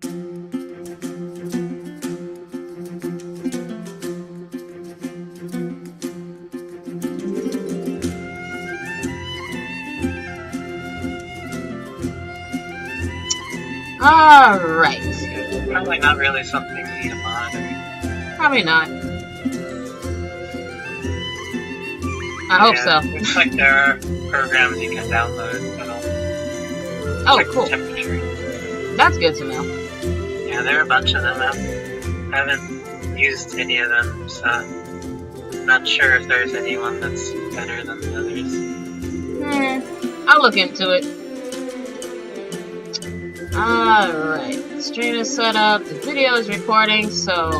Alright. Probably not really something you need a mod. Probably not. I hope so. Looks like there are programs you can download that'll check cool. the temperature. That's good to know. Yeah, there are a bunch of them. I haven't used any of them, so I'm not sure if there's anyone that's better than the others. I'll look into it. Alright. The stream is set up. The video is recording, so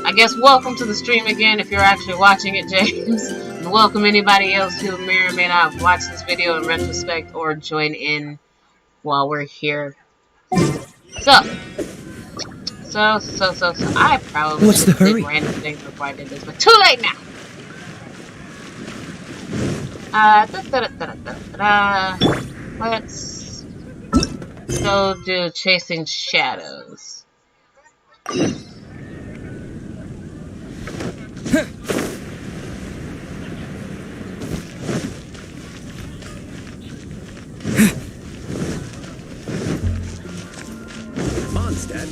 I guess welcome to the stream again if you're actually watching it, James. And welcome anybody else who may or may not have watched this video in retrospect or join in while we're here. So I probably What's the hurry? Random things before I did this, but too late now. Let's go do Chasing Shadows. Mondstadt.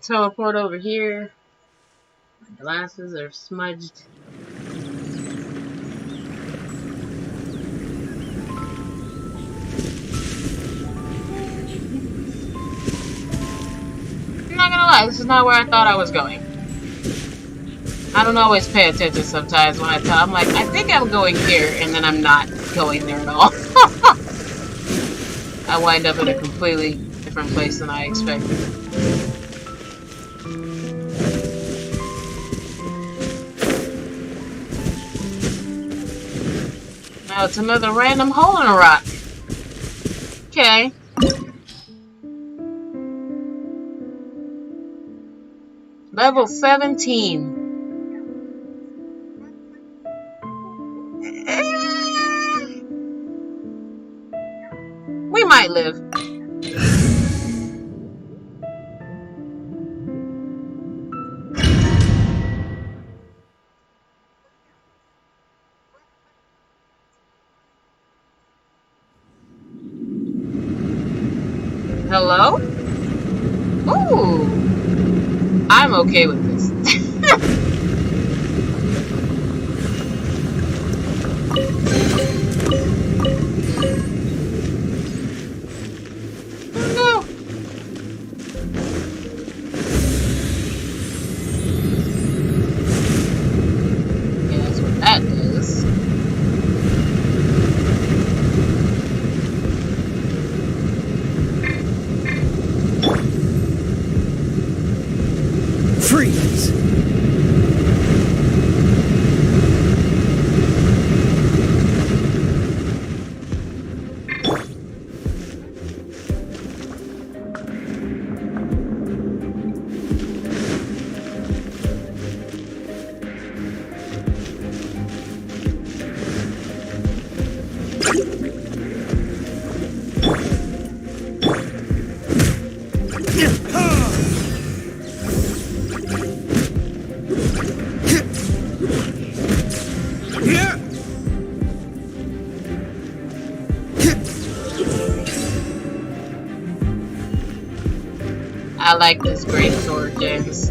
Teleport over here. My glasses are smudged. I'm not gonna lie, this is not where I thought I was going. I don't always pay attention sometimes when I'm like, I think I'm going here, and then I'm not going there at all. I wind up in a completely different place than I expected. Now it's another random hole in a rock. Okay. Level 17. We might live. Hello? Ooh. I'm okay with this. No. Yeah, that's what that does. Freeze! I like this great sword, James.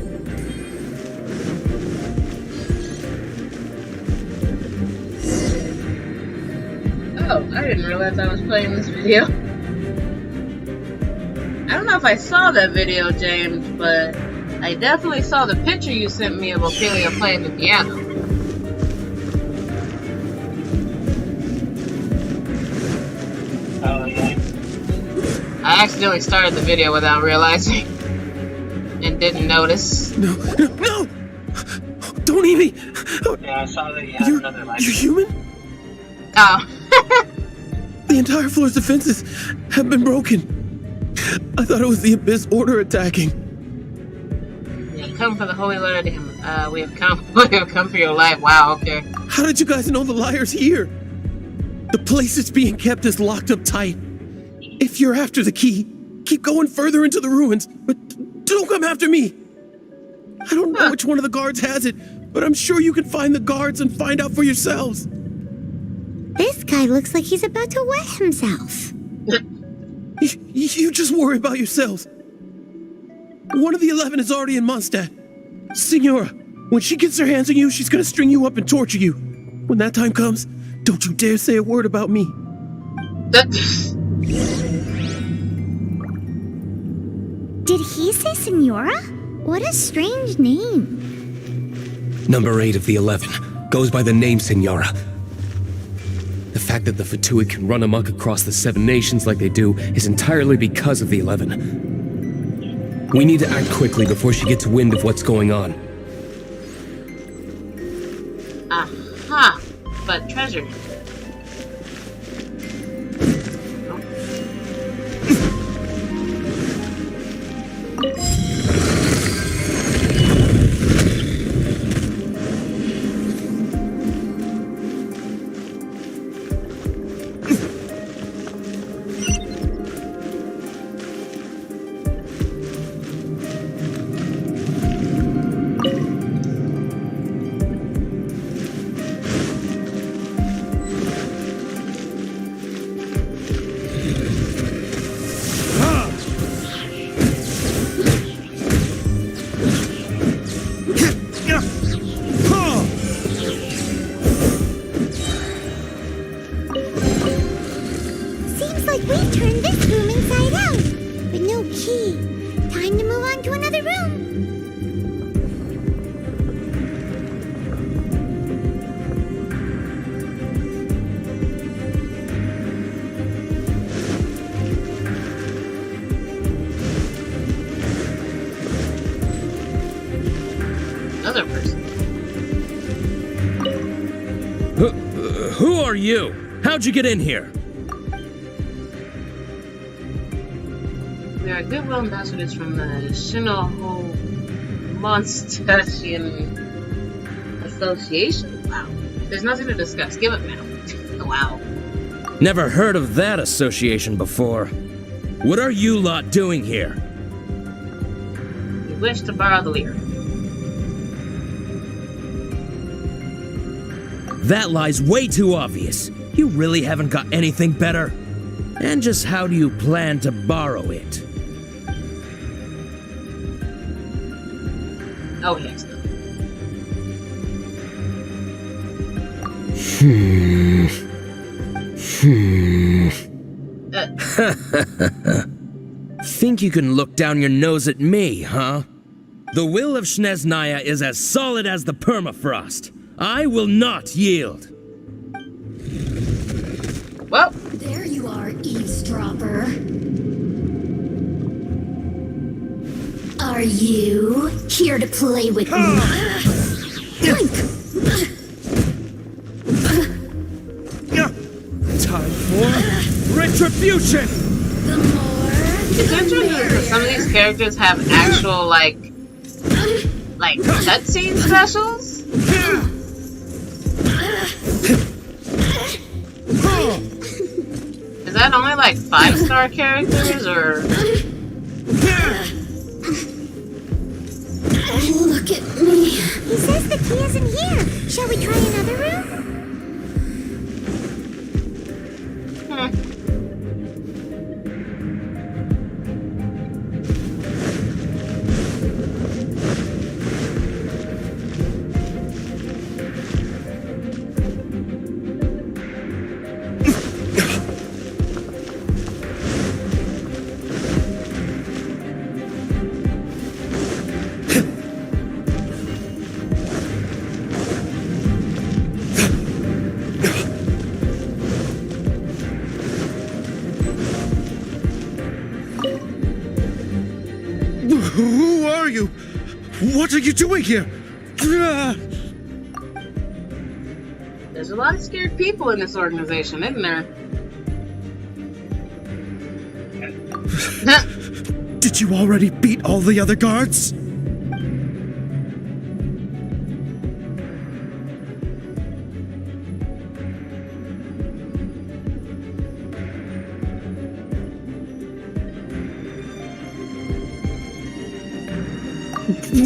Oh, I didn't realize I was playing this video. I don't know if I saw that video, James, but I definitely saw the picture you sent me of Ophelia playing the piano. Oh, yeah. I accidentally started the video without realizing and didn't notice. No! Don't eat me! Yeah, I saw that you had another life. You're human? Oh. The entire floor's defenses have been broken. I thought it was the Abyss Order attacking. Yeah, come for the Holy Light of Damage. We have come for your life. Wow, okay. How did you guys know the liar's here? The place it's being kept is locked up tight. If you're after the key, keep going further into the ruins, but don't come after me. I don't know which one of the guards has it, but I'm sure you can find the guards and find out for yourselves. This guy looks like he's about to wet himself. You just worry about yourselves. One of the 11 is already in Mondstadt. Signora, when she gets her hands on you, she's gonna string you up and torture you. When that time comes, don't you dare say a word about me. Did he say Senora? What a strange name. Number 8 of the 11 goes by the name Senora. The fact that the Fatui can run amok across the 7 nations like they do is entirely because of the 11. We need to act quickly before she gets wind of what's going on. Aha! But treasure. Who are you? How'd you get in here? We are goodwill ambassadors from the Shinoho Monstachian Association. Wow. There's nothing to discuss. Give up now. Wow. Never heard of that association before. What are you lot doing here? We wish to borrow the lyre. That lie's way too obvious. You really haven't got anything better? And just how do you plan to borrow it? Oh, heck no. Think you can look down your nose at me, huh? The will of Snezhnaya is as solid as the permafrost. I will not yield. Well, there you are, eavesdropper. Are you here to play with me? Time for retribution! The more it's interesting that some of these characters have actual, like cutscene specials. Is that only like 5-star characters or? Look at me. He says the key isn't here. Shall we try another room? Who are you? What are you doing here? There's a lot of scared people in this organization, isn't there? Did you already beat all the other guards?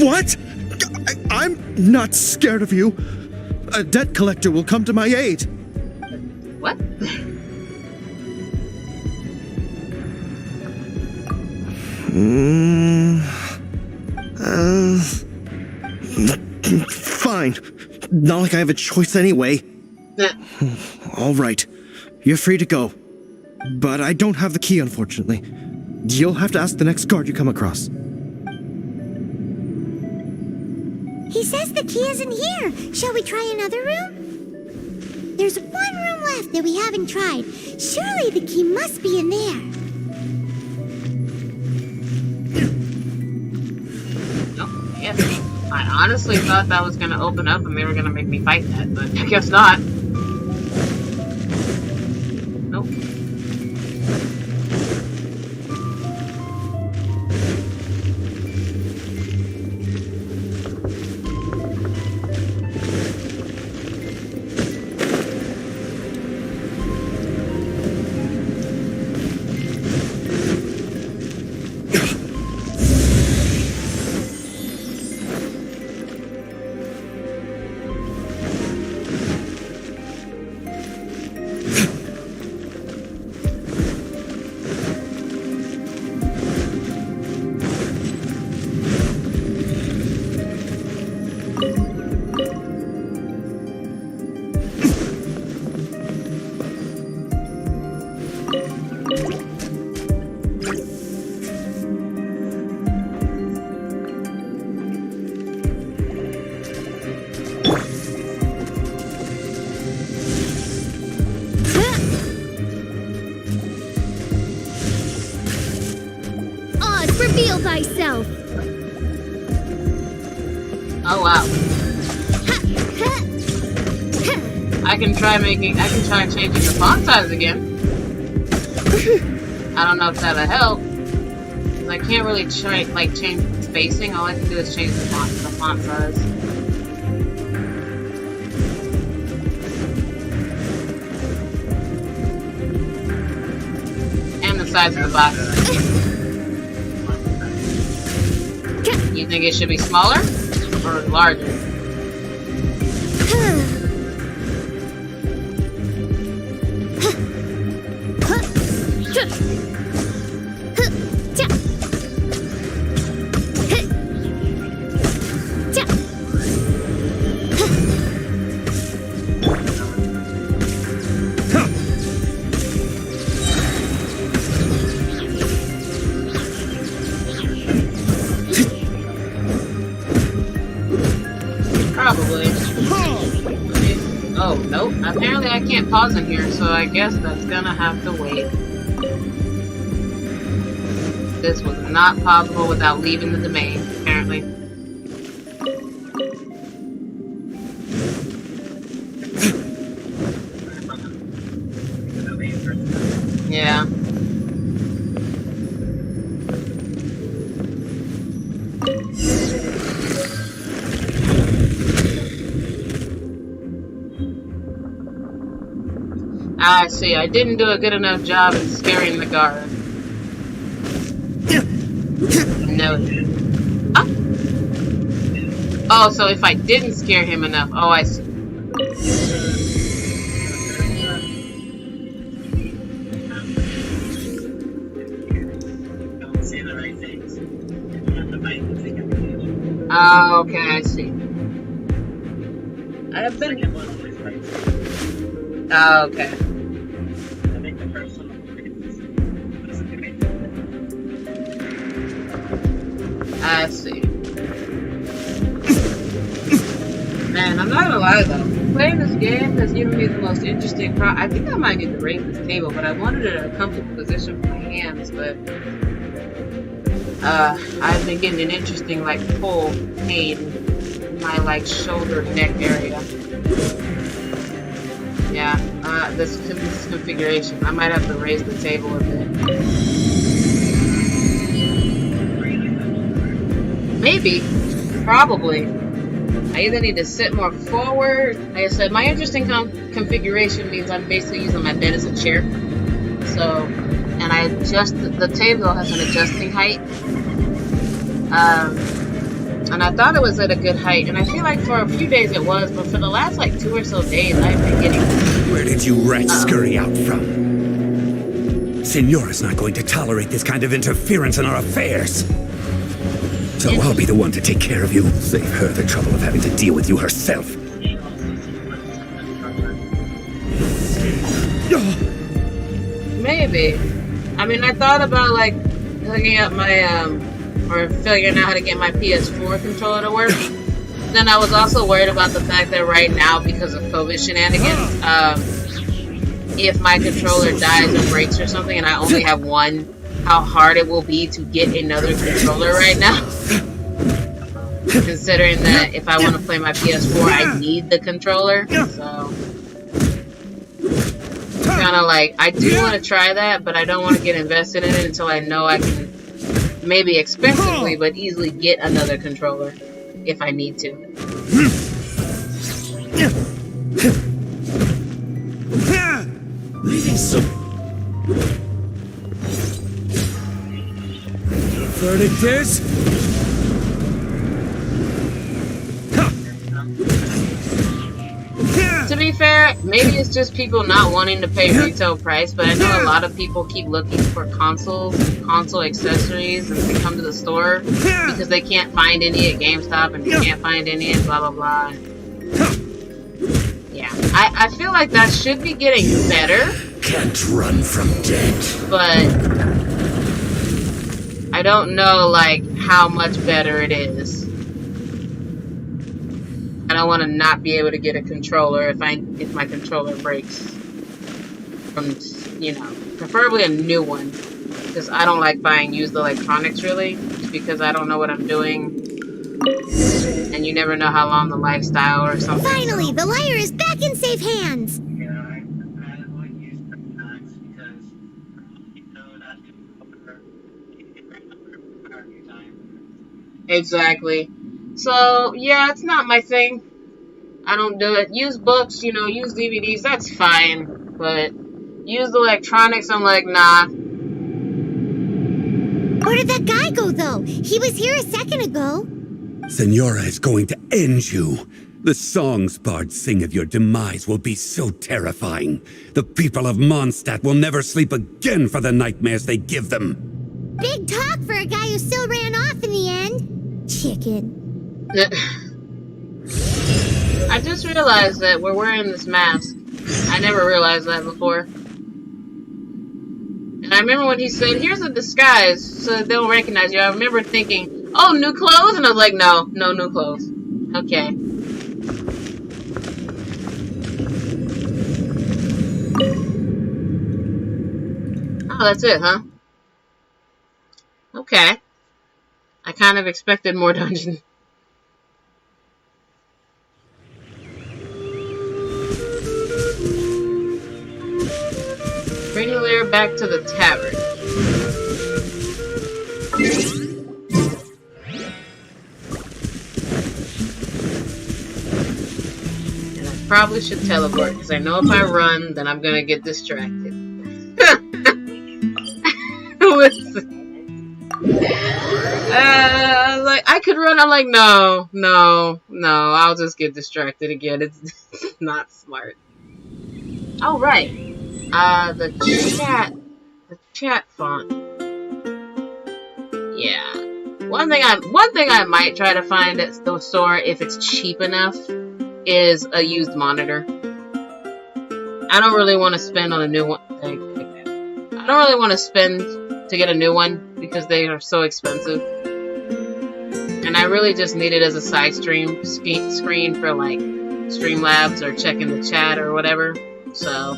What? I'm not scared of you. A debt collector will come to my aid. What? Fine. Not like I have a choice anyway. All right. You're free to go. But I don't have the key, unfortunately. You'll have to ask the next guard you come across. He says the key isn't here. Shall we try another room? There's one room left that we haven't tried. Surely the key must be in there. Oh, yes. I honestly thought that was gonna open up and they were gonna make me fight that, but I guess not. Nope. Reveal thyself. Oh wow. I can try changing the font size again. I don't know if that'll help. 'Cause I can't really change the spacing. All I can do is change the font size. And the size of the box. You think it should be smaller or larger? Probably. Oh, nope. Apparently I can't pause in here, so I guess that's gonna have to wait. This was not possible without leaving the domain, apparently. Yeah. I see. I didn't do a good enough job in scaring the guard. No. Oh, so if I didn't scare him enough. Oh, I see. Don't say the right things. You have to fight the thing every day. Oh, okay, I see. I have been. Second one always fights. Oh, okay. I think the first one doesn't do anything. I see. Man, I'm not gonna lie though. Playing this game has given me the most interesting I think I might need to raise this table, but I wanted it in a comfortable position for my hands, but I've been getting an interesting pull pain in my shoulder neck area. Yeah, this configuration. I might have to raise the table a bit. Maybe. Probably. I either need to sit more forward. Like I said, my interesting configuration means I'm basically using my bed as a chair. So, and I adjust, the table has an adjusting height. And I thought it was at a good height, and I feel like for a few days it was, but for the last like 2 or so days, I've been getting... Where did you rats scurry out from? Senora's not going to tolerate this kind of interference in our affairs. So I'll be the one to take care of you. Save her the trouble of having to deal with you herself. Maybe. I mean, I thought about like hooking up my or figuring out how to get my PS4 controller to work. Then I was also worried about the fact that right now, because of COVID shenanigans, if my controller dies or breaks or something and I only have one, how hard it will be to get another controller right now. Considering that if I want to play my PS4, I need the controller. So kind of like, I do want to try that, but I don't want to get invested in it until I know I can, maybe expensively, but easily get another controller if I need to. Verdict is... To be fair, maybe it's just people not wanting to pay retail price, but I know a lot of people keep looking for consoles, console accessories, and they come to the store because they can't find any at GameStop and they can't find any at blah blah blah. Yeah, I feel like that should be getting better. Can't run from death. But I don't know like how much better it is. I don't want to not be able to get a controller if my controller breaks. From, you know, preferably a new one, because I don't like buying used electronics really, just because I don't know what I'm doing, and you never know how long the lifestyle or something. Finally, the liar is back in safe hands. Yeah, I would use Chatbox because you know that you can remember every time. Exactly. So yeah, it's not my thing. I don't do it. Use books, you know, use DVDs, that's fine. But use electronics, I'm like, nah. Where did that guy go, though? He was here a second ago. Senora is going to end you. The songs bards sing of your demise will be so terrifying. The people of Mondstadt will never sleep again for the nightmares they give them. Big talk for a guy who still ran off in the end. Chicken. I just realized that we're wearing this mask. I never realized that before. And I remember when he said, here's a disguise so that they don't recognize you. I remember thinking, oh, new clothes? And I was like, no new clothes. Okay. Oh, that's it, huh? Okay. I kind of expected more dungeon. Bring Lear back to the tavern. And I probably should teleport, because I know if I run, then I'm gonna get distracted. Like, I could run, I'm like, no, I'll just get distracted again. It's not smart. Oh, right. The chat font. Yeah. One thing I might try to find at the store, if it's cheap enough, is a used monitor. I don't really want to spend on a new one. I don't really want to spend to get a new one because they are so expensive. And I really just need it as a side screen for like Streamlabs or checking the chat or whatever. So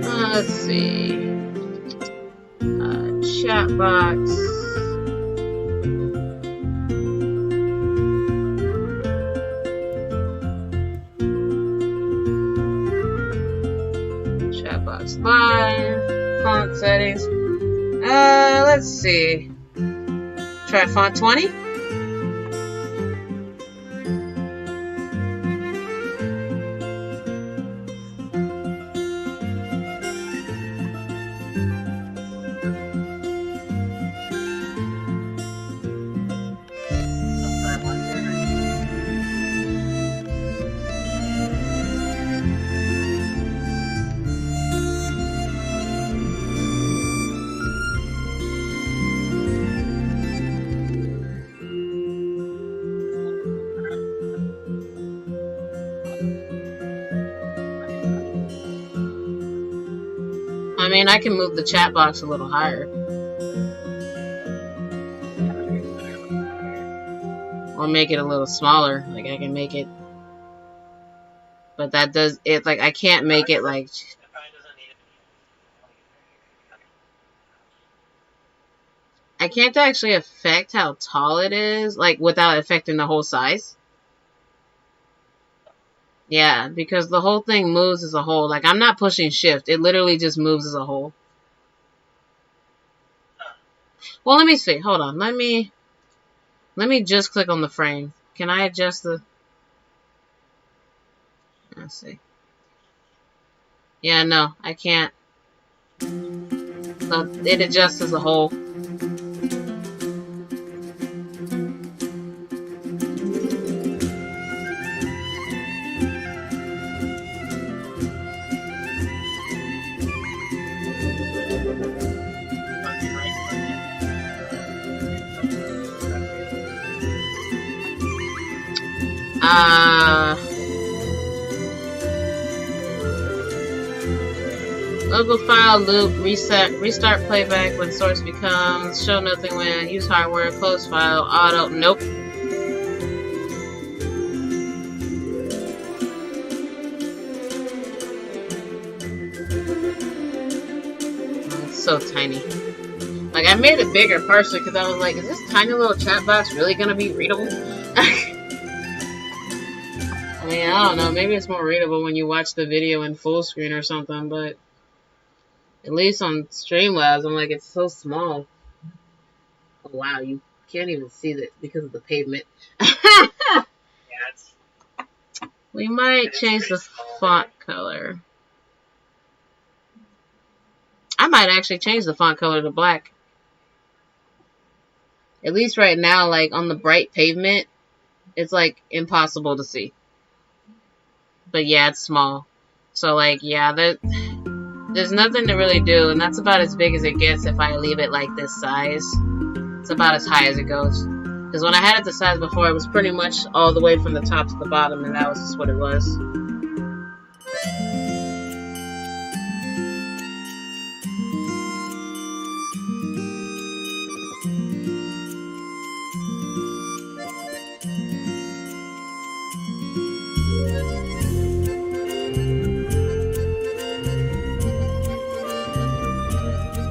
let's see. Chatbox. Chatbox Live. Font settings. Let's see. Try font 20. mean, I can move the chat box a little higher. Or make it a little smaller. Like, I can make it... But that does... It, like, I can't make it, like... I can't actually affect how tall it is, like, without affecting the whole size. Yeah, because the whole thing moves as a whole. Like, I'm not pushing shift. It literally just moves as a whole. Well, let me see. Hold on. Let me just click on the frame. Can I adjust the... Let's see. Yeah, no, I can't. So it adjusts as a whole. Local file loop, restart playback when source becomes, show nothing when, use hardware, close file, auto, nope. It's so tiny. Like, I made it bigger partially because I was like, is this tiny little chat box really gonna be readable? I mean, I don't know, maybe it's more readable when you watch the video in full screen or something, but at least on Streamlabs, I'm like, it's so small. Oh, wow, you can't even see that because of the pavement. Yeah, We might change the font color. I might actually change the font color to black. At least right now, like, on the bright pavement, it's, like, impossible to see. But yeah, it's small. So, like, yeah, there's nothing to really do, and that's about as big as it gets if I leave it like this size. It's about as high as it goes. Because when I had it this size before, it was pretty much all the way from the top to the bottom, and that was just what it was.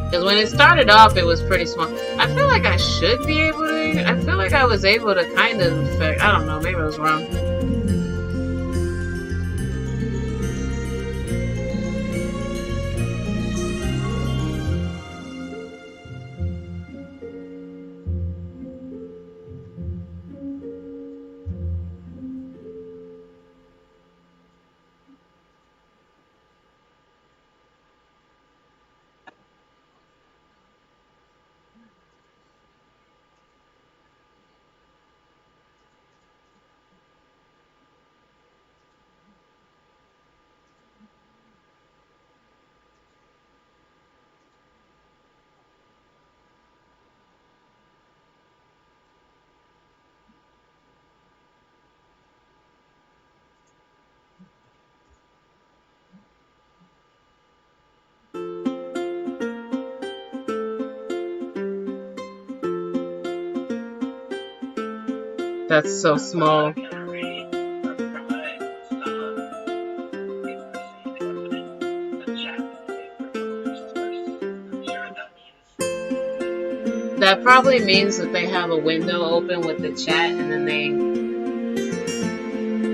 Because when it started off, it was pretty small. I feel like I should be able to... I feel like I was able to kind of affect... I don't know, maybe I was wrong. That's so small. That probably means that they have a window open with the chat, and then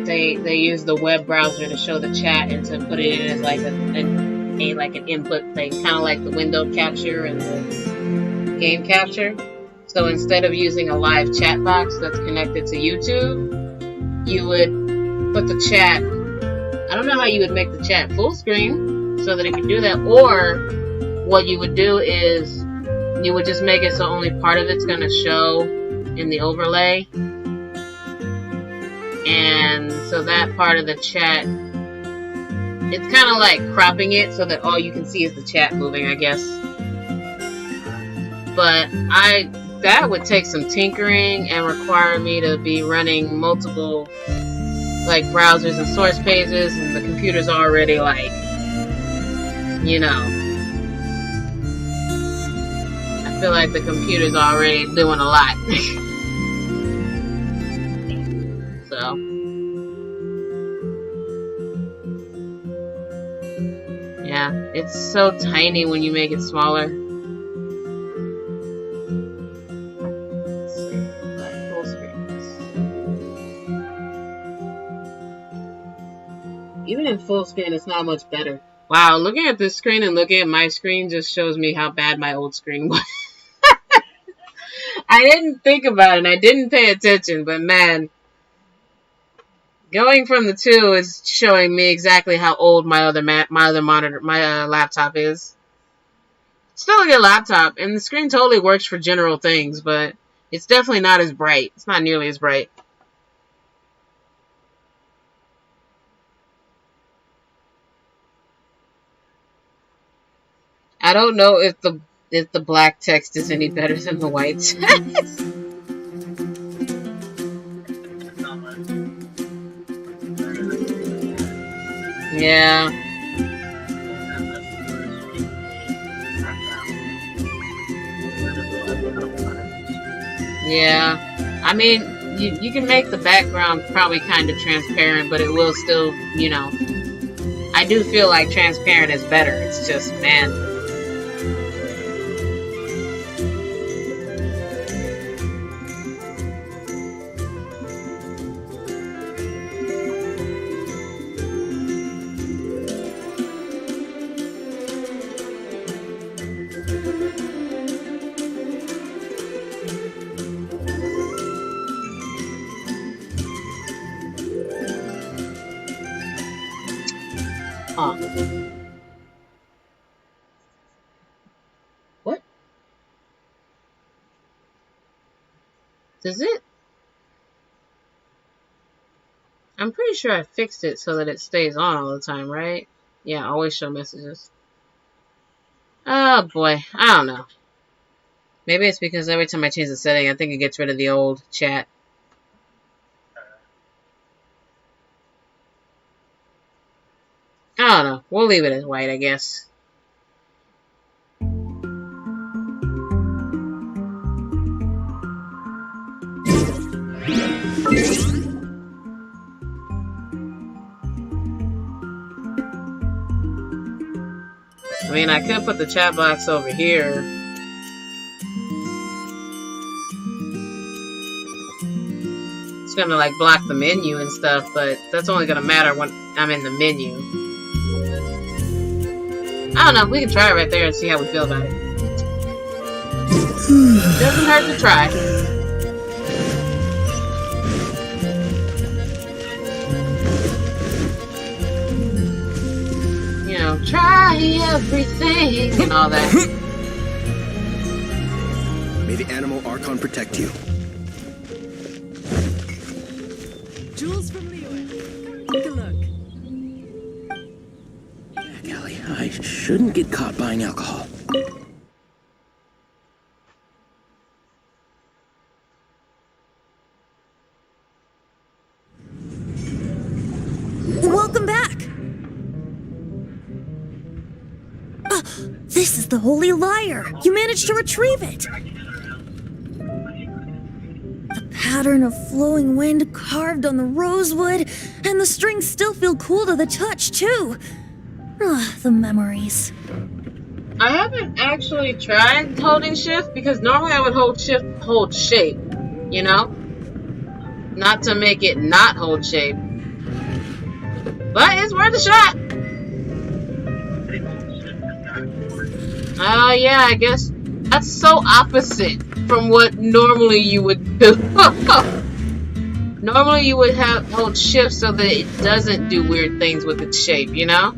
they use the web browser to show the chat and to put it in as like an input thing, kind of like the window capture and the game capture. So instead of using a live chat box that's connected to YouTube, you would put the chat, I don't know how you would make the chat full screen so that it could do that, or what you would do is you would just make it so only part of it's going to show in the overlay, and so that part of the chat, it's kind of like cropping it so that all you can see is the chat moving, I guess. But that would take some tinkering and require me to be running multiple like browsers and source pages, and the computer's already like, you know, feel like the computer's already doing a lot. So. Yeah, it's so tiny when you make it smaller. Let's see, full screen. Even in full screen, it's not much better. Wow, looking at this screen and looking at my screen just shows me how bad my old screen was. I didn't think about it and I didn't pay attention, but man, going from the 2 is showing me exactly how old my other laptop is. Still a good laptop, and the screen totally works for general things, but it's definitely not as bright. It's not nearly as bright. I don't know if the black text is any better than the white text. Yeah. Yeah. I mean, you can make the background probably kind of transparent, but it will still, you know. I do feel like transparent is better. It's just, man. What? Does it? I'm pretty sure I fixed it so that it stays on all the time, right? Yeah, always show messages. Oh boy, I don't know. Maybe it's because every time I change the setting, I think it gets rid of the old chat. I don't know. We'll leave it as white, I guess. I mean, I could put the chat box over here. It's gonna like block the menu and stuff, but that's only gonna matter when I'm in the menu. I don't know, we can try it right there and see how we feel about it. Doesn't hurt to try. You know, try everything and all that. May the animal Archon protect you. Jules from Leo. Take a look. Yeah, Callie, I shouldn't get caught buying alcohol. Welcome back. This is the Holy Lyre. You managed to retrieve it. The pattern of flowing wind carved on the rosewood, and the strings still feel cool to the touch, too. The memories. I haven't actually tried holding shift because normally I would hold shape, you know? Not to make it not hold shape. But it's worth a shot. Oh yeah, I guess that's so opposite from what normally you would do. Normally you would hold shift so that it doesn't do weird things with its shape, you know?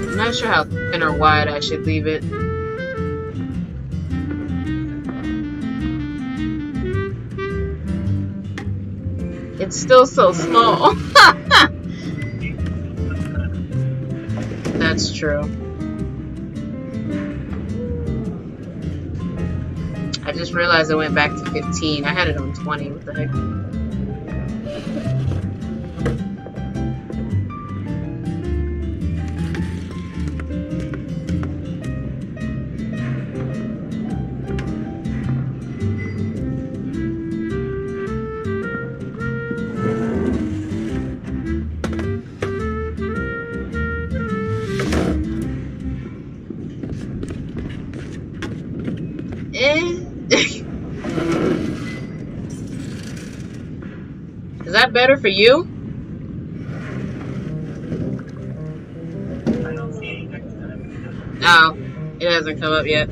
I'm not sure how thin or wide I should leave it. It's still so small. That's true. I just realized it went back to 15. I had it on 20. What the heck? Is that better for you? I don't see anything next time. No, it hasn't come up yet.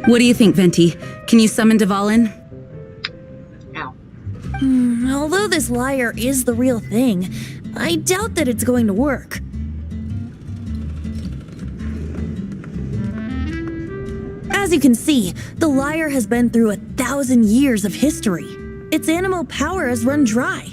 What do you think, Venti? Can you summon Dvalin? Ow. Although this lyre is the real thing, I doubt that it's going to work. As you can see, the lyre has been through 1,000 years of history. Its animal power has run dry.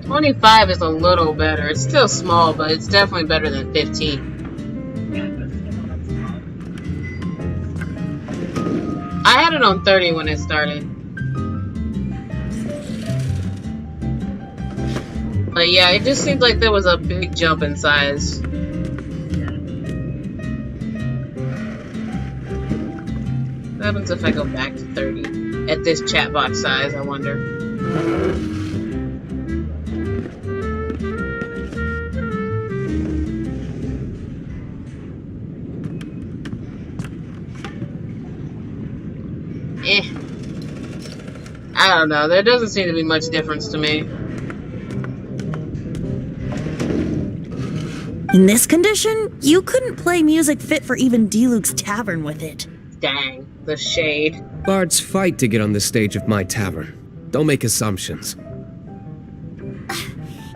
$25 is a little better. It's still small, but it's definitely better than 15. I had it on 30 when it started. But yeah, it just seems like there was a big jump in size. What happens if I go back to 30? At this Chatbox size, I wonder. I don't know. There doesn't seem to be much difference to me. In this condition, you couldn't play music fit for even Diluc's tavern with it. Dang, the shade. Bards fight to get on the stage of my tavern. Don't make assumptions.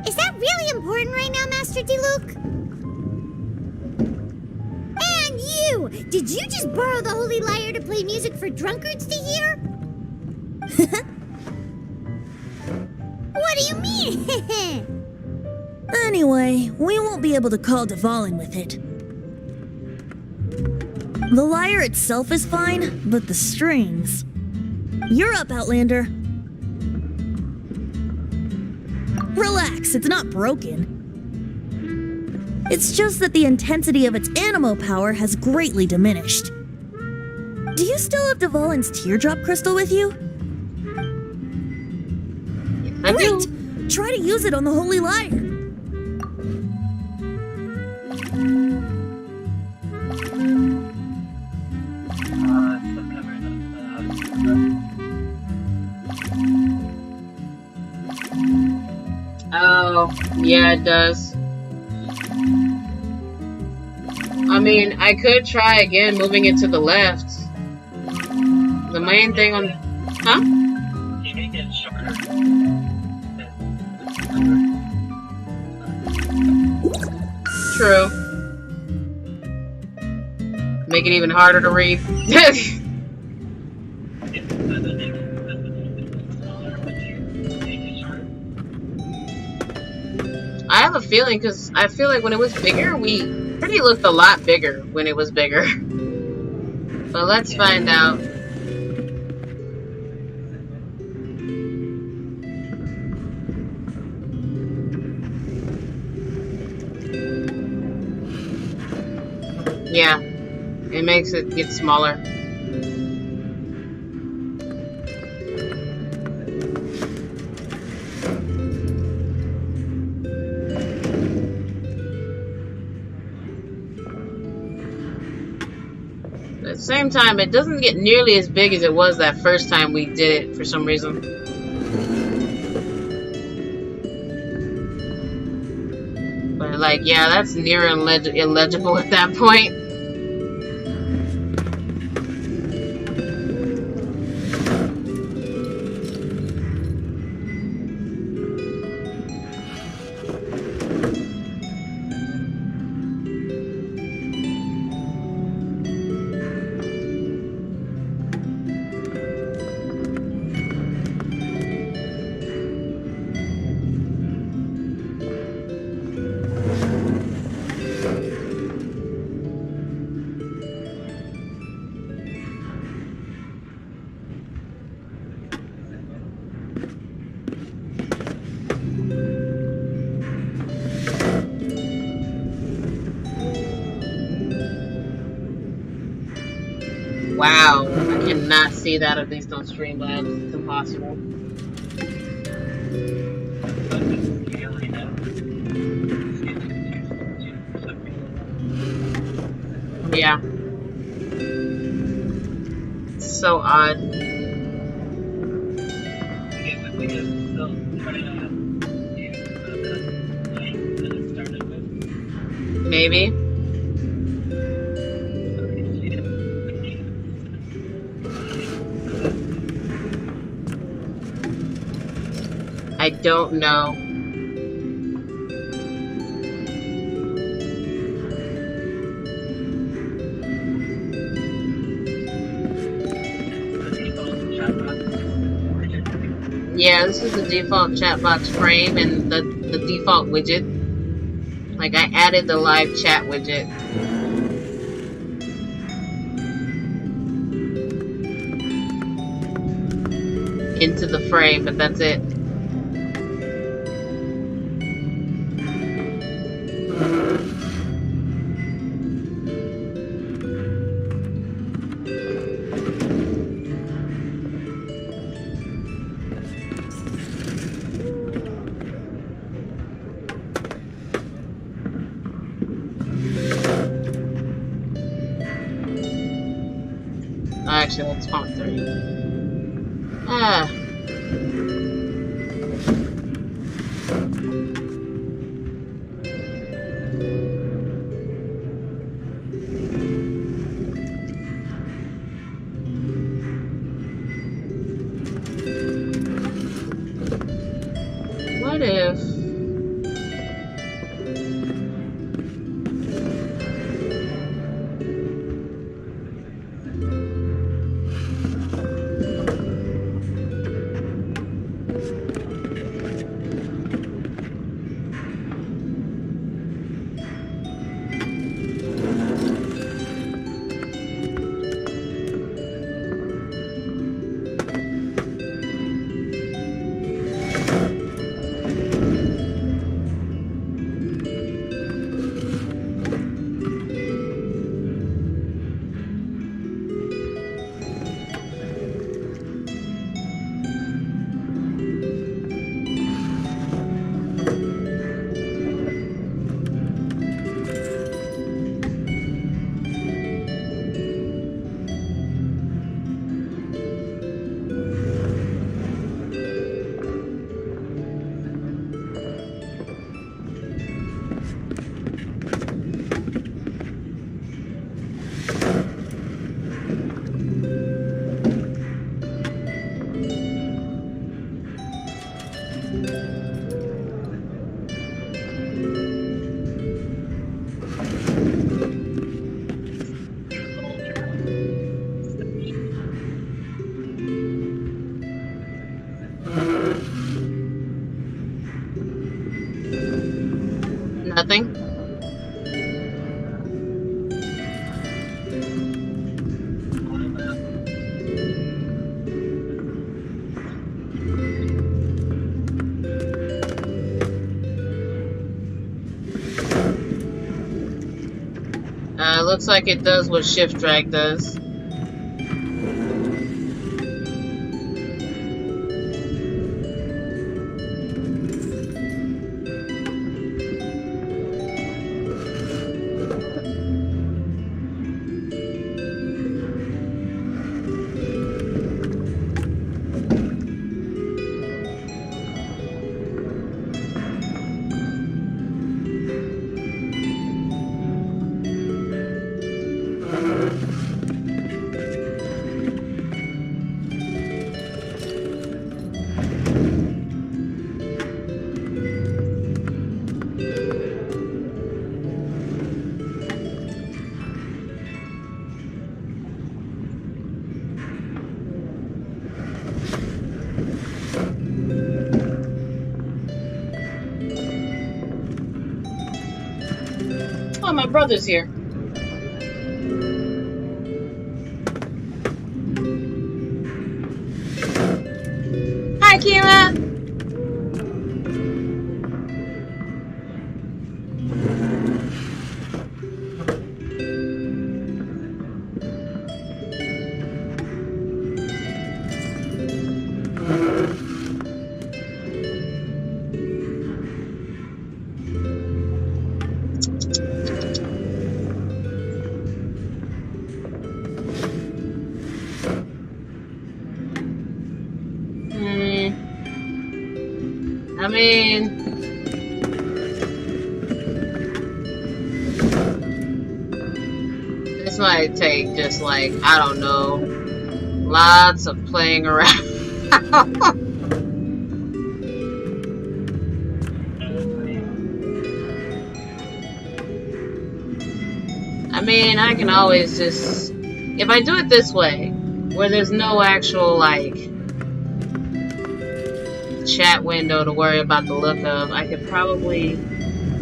Is that really important right now, Master Diluc? And you! Did you just borrow the Holy Lyre to play music for drunkards to hear? What do you mean? Anyway, we won't be able to call Dvalin with it. The lyre itself is fine, but the strings... You're up, Outlander. Relax, it's not broken. It's just that the intensity of its animal power has greatly diminished. Do you still have Dvalin's teardrop crystal with you? I do. Great! Try to use it on the Holy Lyre. Oh, yeah, it does. I mean, I could try again moving it to the left. The main thing on... Huh? You make it shorter. True. Make it even harder to read. I have a feeling, because I feel like when it was bigger, Pretty looked a lot bigger when it was bigger. But let's find out. Yeah, it makes it get smaller. Let's Same time, it doesn't get nearly as big as it was that first time we did it for some reason. But like, yeah, that's near illegible at that point. Wow, I cannot see that at least on Streamlabs. It's impossible. Yeah. So odd. Maybe. I don't know. Yeah, this is the default Chatbox frame and the default widget. Like, I added the live chat widget. Into the frame, but that's it. Actually, let's font 3. Ah. What if... Nothing? Looks like it does what shift drag does. Oh, my brother's here. Hi, Kira. I mean, this might take just like, I don't know, lots of playing around. I mean, I can always just, if I do it this way, where there's no actual like chat window to worry about the look of, I could probably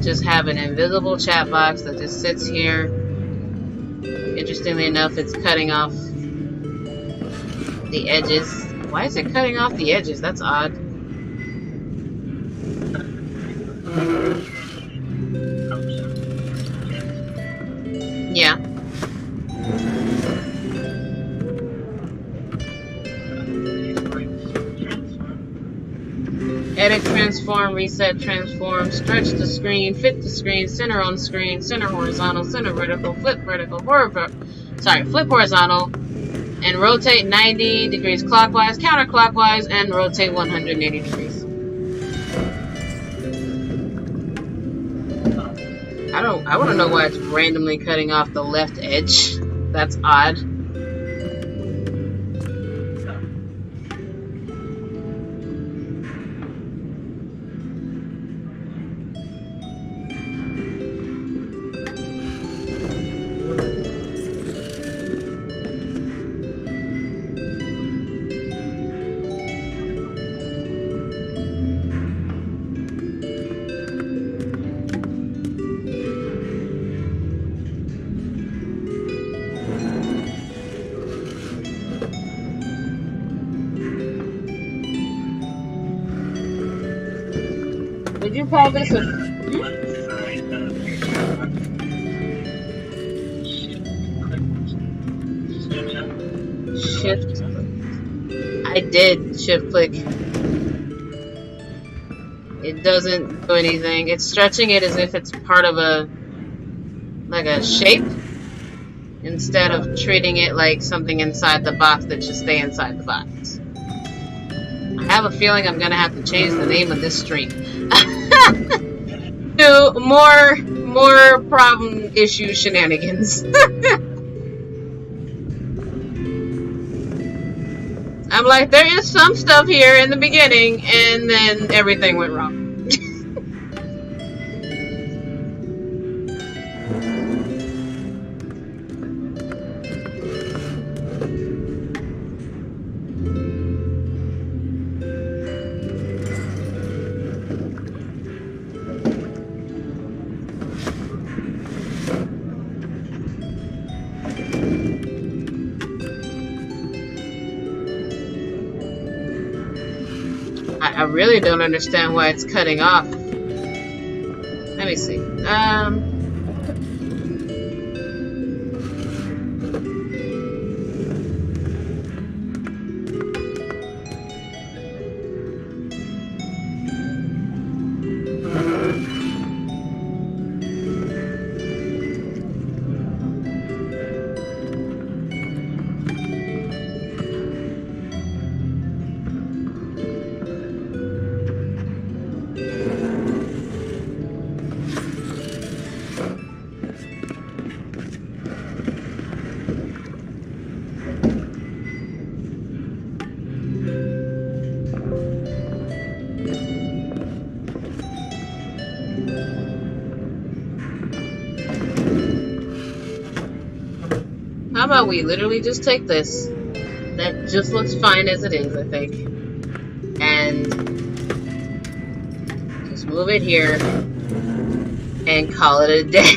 just have an invisible chat box that just sits here. Interestingly enough, it's cutting off the edges. Why is it cutting off the edges? That's odd. Yeah. Edit, transform, reset, transform, stretch the screen, fit the screen, center on screen, center horizontal, center vertical, flip horizontal, and rotate 90 degrees clockwise, counterclockwise, and rotate 180 degrees. I want to know why it's randomly cutting off the left edge. That's odd. Would you call this a... Shift? I did shift click. It doesn't do anything. It's stretching it as if it's part of a... like a shape, instead of treating it like something inside the box that should stay inside the box. I have a feeling I'm gonna have to change the name of this stream. To more problem issue shenanigans. I'm like, there is some stuff here in the beginning, and then everything went wrong. I really don't understand why it's cutting off. Let me see. How about we literally just take this? That just looks fine as it is, I think. And just move it here and call it a day.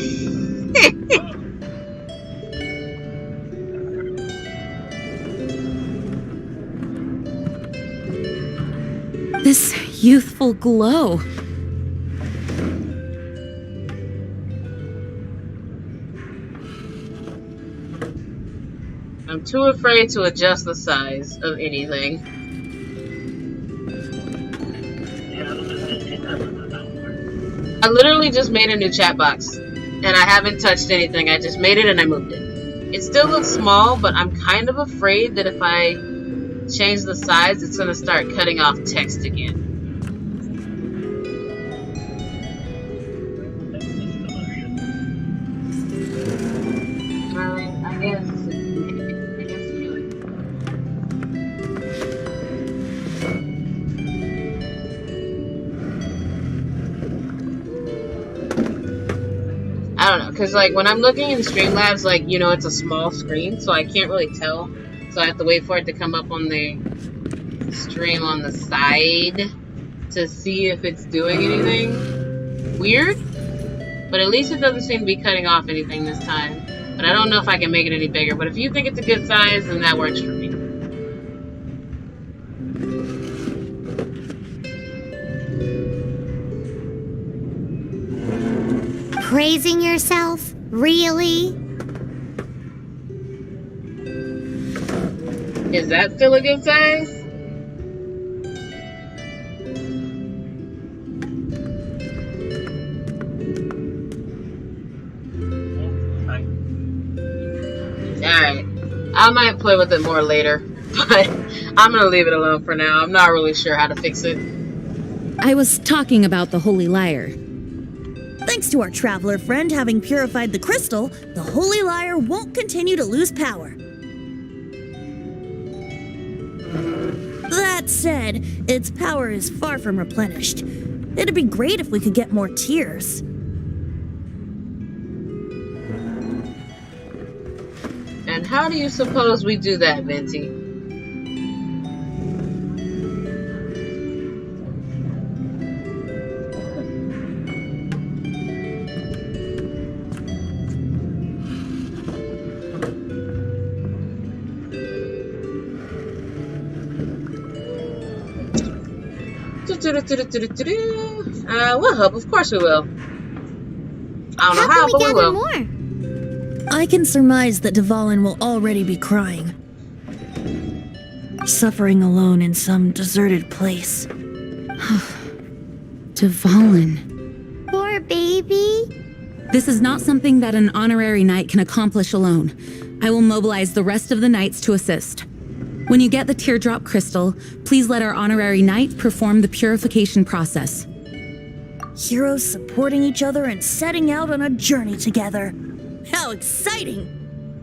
This youthful glow. I'm too afraid to adjust the size of anything. I literally just made a new chat box, and I haven't touched anything. I just made it and I moved it. It still looks small, but I'm kind of afraid that if I change the size, it's going to start cutting off text again. I guess do it. I don't know, because like when I'm looking in Streamlabs, like, you know, it's a small screen, so I can't really tell. So I have to wait for it to come up on the stream on the side to see if it's doing anything weird. But at least it doesn't seem to be cutting off anything this time. But I don't know if I can make it any bigger. But if you think it's a good size, then that works for me. Praising yourself? Really? Is that still a good size? Alright. I might play with it more later, but I'm gonna leave it alone for now. I'm not really sure how to fix it. I was talking about the Holy Lyre. Thanks to our traveler friend having purified the crystal, the Holy Lyre won't continue to lose power. That said, its power is far from replenished. It'd be great if we could get more tears. And how do you suppose we do that, Venti? We'll help, of course we will. I don't know how, but we will. More? I can surmise that Dvalin will already be crying. Suffering alone in some deserted place. Dvalin. Poor baby. This is not something that an honorary knight can accomplish alone. I will mobilize the rest of the knights to assist. When you get the teardrop crystal, please let our honorary knight perform the purification process. Heroes supporting each other and setting out on a journey together. How exciting!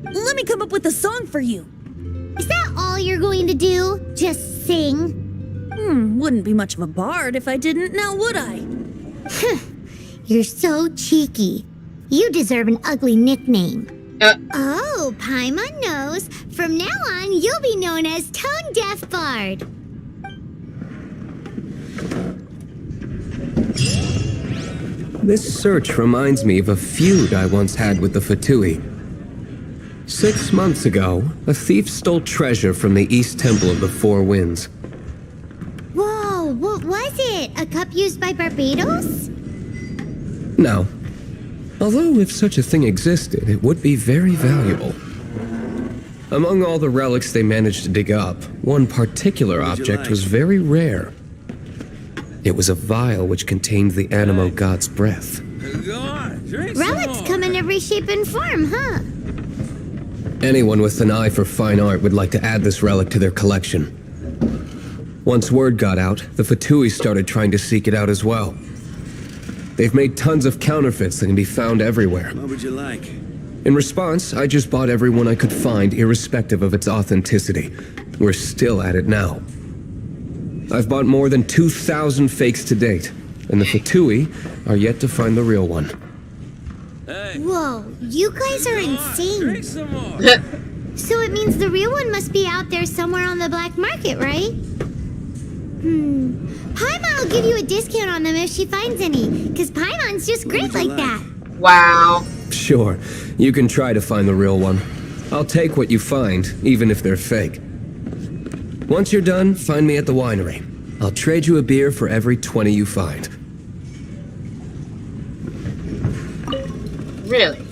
Let me come up with a song for you. Is that all you're going to do? Just sing? Wouldn't be much of a bard if I didn't, now would I? You're so cheeky. You deserve an ugly nickname. Oh, Paimon knows. From now on, you'll be known as Tone Deaf Bard. This search reminds me of a feud I once had with the Fatui. 6 months ago, a thief stole treasure from the East Temple of the Four Winds. Whoa, what was it? A cup used by Barbados? No. Although if such a thing existed, it would be very valuable. Among all the relics they managed to dig up, one particular object was very rare. It was a vial which contained the Animo god's breath. Relics come in every shape and form, huh? Anyone with an eye for fine art would like to add this relic to their collection. Once word got out, the Fatui started trying to seek it out as well. They've made tons of counterfeits that can be found everywhere. What would you like? In response, I just bought every one I could find, irrespective of its authenticity. We're still at it now. I've bought more than 2,000 fakes to date, and the Fatui are yet to find the real one. Whoa, you guys are insane. So it means the real one must be out there somewhere on the black market, right? Paimon will give you a discount on them if she finds any, because Paimon's just great like that. Wow. Sure, you can try to find the real one. I'll take what you find, even if they're fake. Once you're done, find me at the winery. I'll trade you a beer for every 20 you find. Really?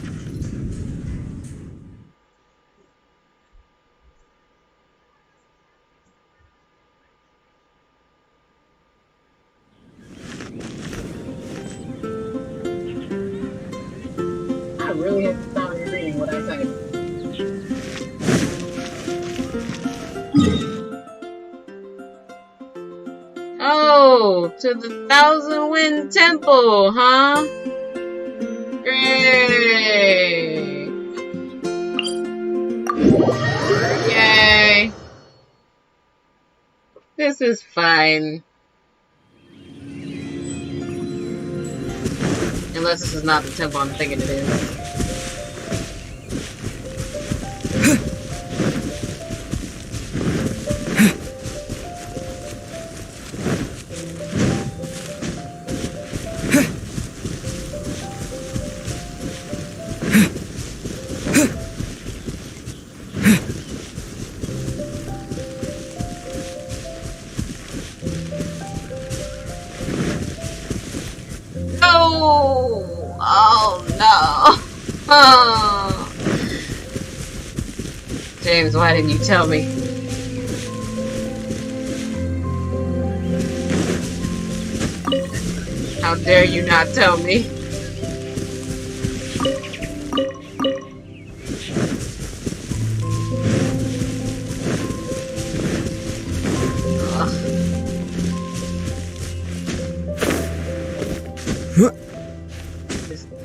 I really have to stop reading what I say. Oh, to the Thousand Wind Temple, huh? Great! Yay! This is fine. Unless this is not the temple I'm thinking it is. Oh no! Oh. James, why didn't you tell me? How dare you not tell me?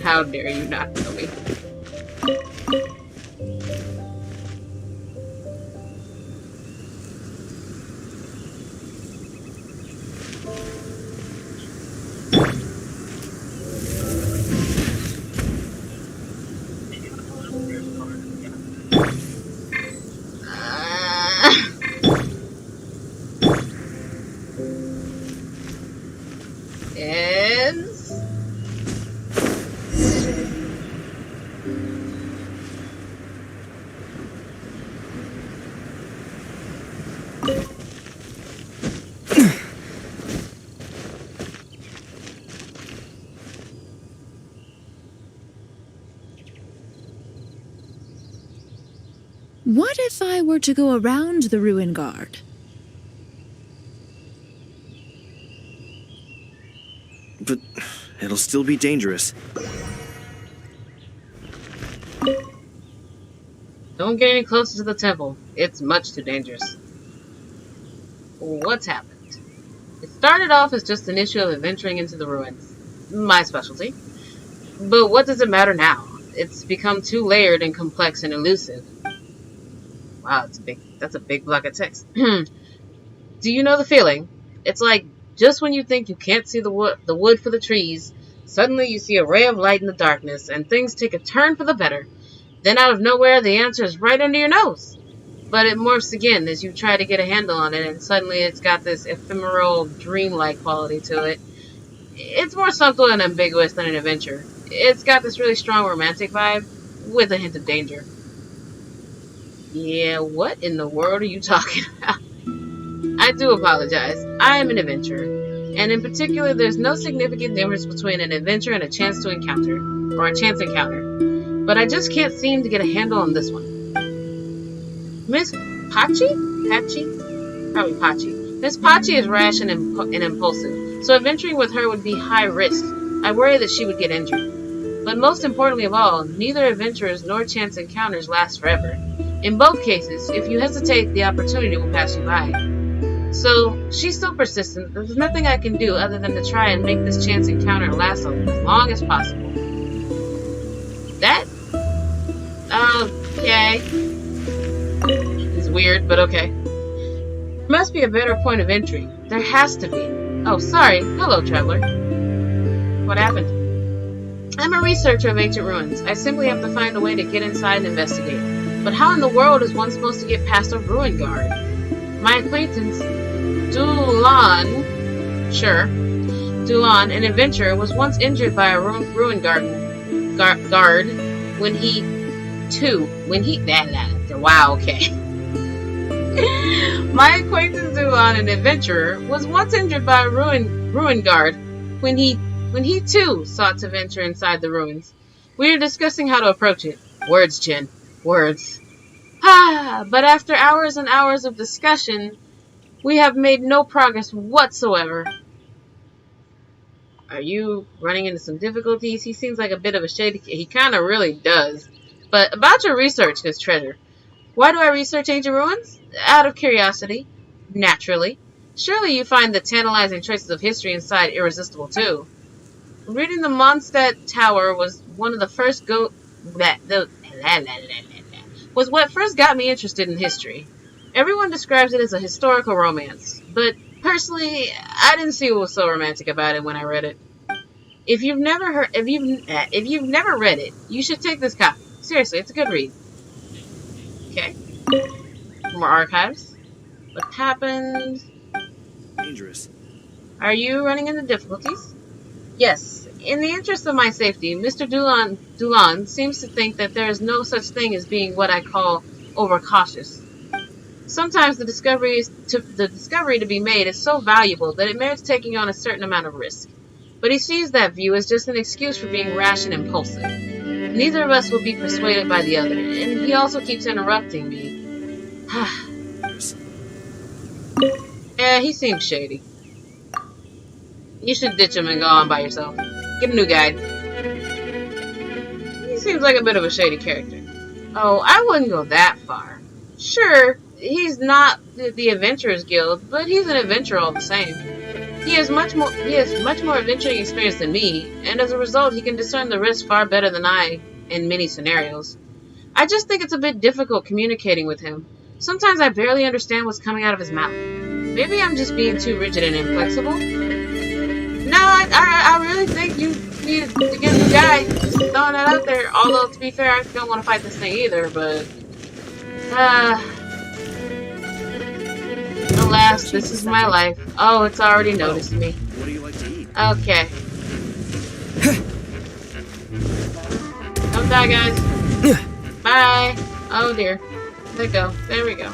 How dare you not tell me? What if I were to go around the ruin guard? But it'll still be dangerous. Don't get any closer to the temple. It's much too dangerous. What's happened? It started off as just an issue of adventuring into the ruins. My specialty. But what does it matter now? It's become too layered and complex and elusive. Wow, that's a big block of text. Do you know the feeling? It's like just when you think you can't see the wood for the trees, suddenly you see a ray of light in the darkness and things take a turn for the better. Then out of nowhere, the answer is right under your nose. But it morphs again as you try to get a handle on it, and suddenly it's got this ephemeral, dreamlike quality to it. It's more subtle and ambiguous than an adventure. It's got this really strong romantic vibe, with a hint of danger. Yeah, what in the world are you talking about? I do apologize. I am an adventurer. And in particular, there's no significant difference between an adventure and a chance encounter. But I just can't seem to get a handle on this one. Miss Pachi? Probably Pachi. Miss Pachi is rash and impulsive, so adventuring with her would be high risk. I worry that she would get injured. But most importantly of all, neither adventurers nor chance encounters last forever. In both cases, if you hesitate, the opportunity will pass you by. So, she's so persistent, there's nothing I can do other than to try and make this chance encounter last as long as possible. That? Okay. It's weird, but okay. There must be a better point of entry. There has to be. Oh, sorry. Hello, traveler. What happened? I'm a researcher of ancient ruins. I simply have to find a way to get inside and investigate. But how in the world is one supposed to get past a ruin guard? My acquaintance, Dulon, an adventurer, was once injured by a ruin guard guard when he wow, okay. My acquaintance Dulan, an adventurer, was once injured by a ruin guard when he too sought to venture inside the ruins. We were discussing how to approach it. Words, Jin. Words. But after hours and hours of discussion, we have made no progress whatsoever. Are you running into some difficulties? He seems like a bit of a shady kid. He kind of really does. But about your research, Miss Treasure. Why do I research ancient ruins? Out of curiosity. Naturally. Surely you find the tantalizing traces of history inside irresistible too. Reading the Mondstadt Tower was one of the first was what first got me interested in history. Everyone describes it as a historical romance, but personally, I didn't see what was so romantic about it when I read it. If you've never read it, you should take this copy. Seriously, it's a good read. Okay. More archives. What happened? Dangerous. Are you running into difficulties? Yes. In the interest of my safety, Mr. Dulan seems to think that there is no such thing as being what I call overcautious. Sometimes the discovery to be made is so valuable that it merits taking on a certain amount of risk. But he sees that view as just an excuse for being rash and impulsive. Neither of us will be persuaded by the other, and he also keeps interrupting me. Yeah, he seems shady. You should ditch him and go on by yourself. Get a new guide. He seems like a bit of a shady character. Oh, I wouldn't go that far. Sure, he's not the Adventurers Guild, but he's an adventurer all the same. He has much more adventuring experience than me, and as a result, he can discern the risk far better than I in many scenarios. I just think it's a bit difficult communicating with him. Sometimes I barely understand what's coming out of his mouth. Maybe I'm just being too rigid and inflexible. No, I really think you need to get a new guy. Just throwing that out there. Although, to be fair, I don't want to fight this thing either, but... alas, this is my life. Oh, it's already noticed me. What do you like to eat? Okay. Don't die, guys. Bye. Oh, dear. There we go. There we go.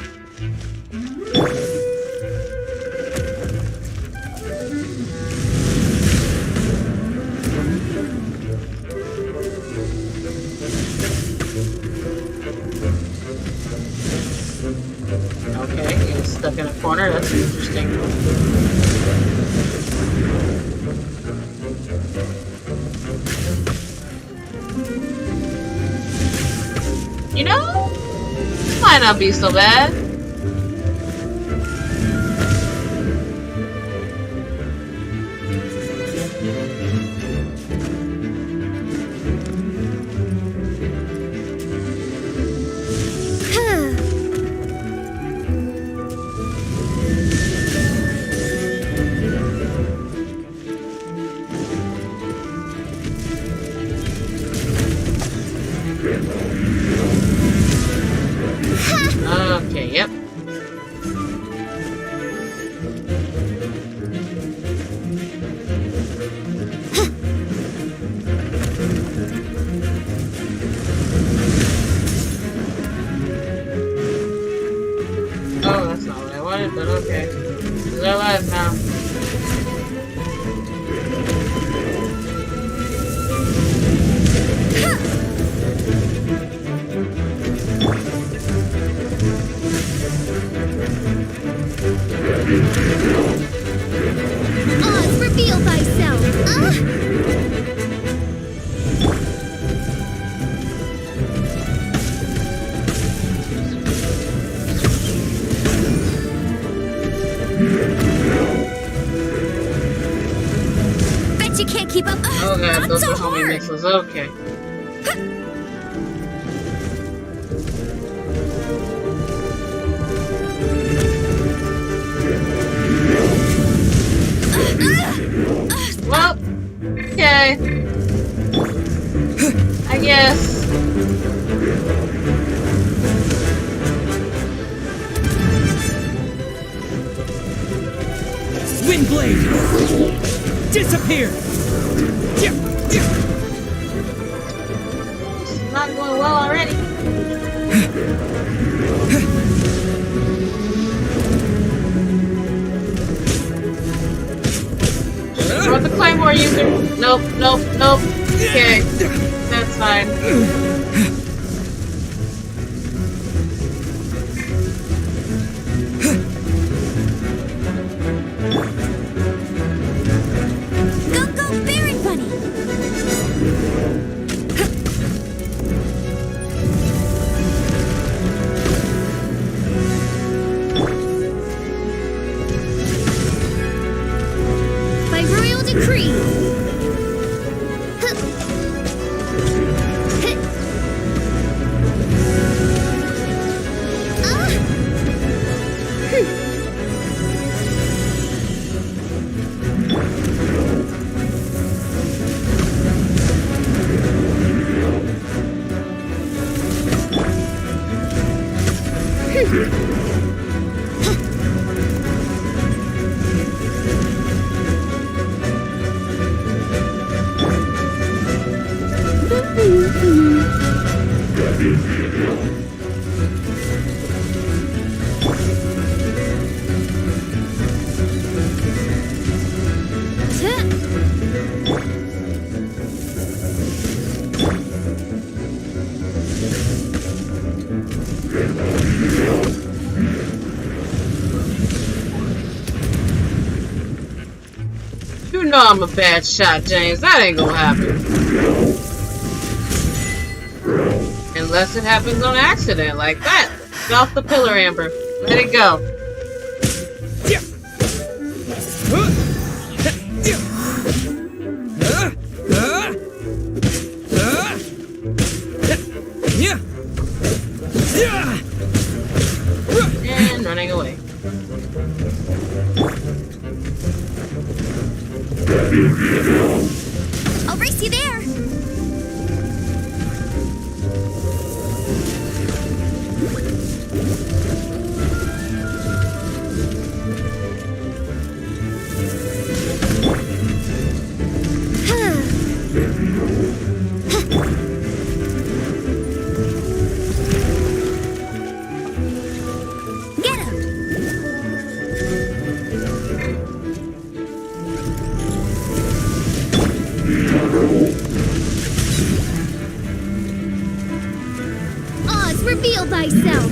Okay, he's stuck in a corner. That's interesting. You know, might not be so bad. Okay, yep. Oh, that's not what I wanted, but okay. They're alive now. Oz, reveal thyself! Bet you can't keep up. Oh god, Not those so are homing hard. missiles. Okay. Well, okay. I guess. Windblade! Disappear! Nope, nope, nope. Okay, that's fine. Go, Berry Bunny! By royal decree! You know I'm a bad shot, James. That ain't gonna happen. Unless it happens on accident, like that. Get off the pillar, Amber. Let it go. And running away. I'll race you there! Get him! Oz, reveal thyself!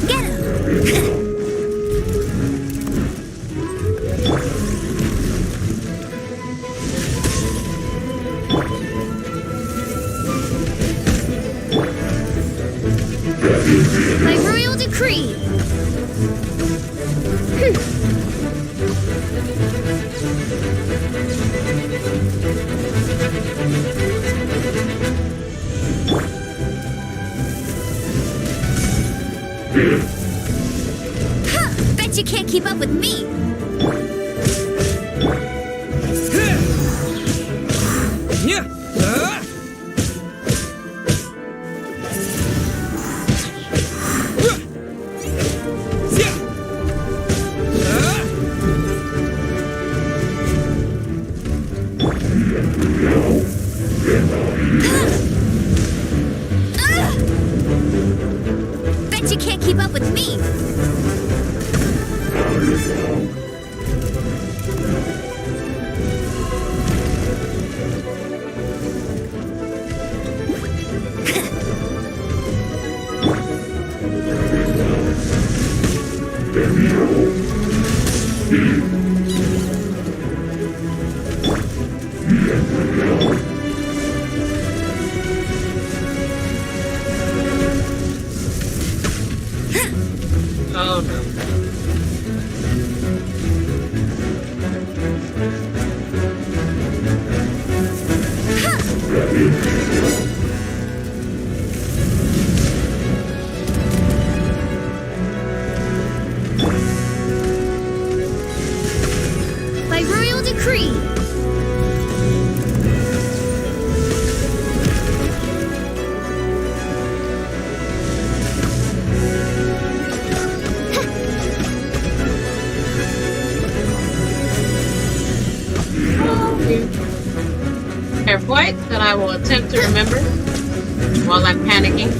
Get him! By royal decree! Huh, bet you can't keep up with me! Bet you can't keep up with me! Oh no. By royal decree! Fair point that I will attempt to remember. while I'm panicking.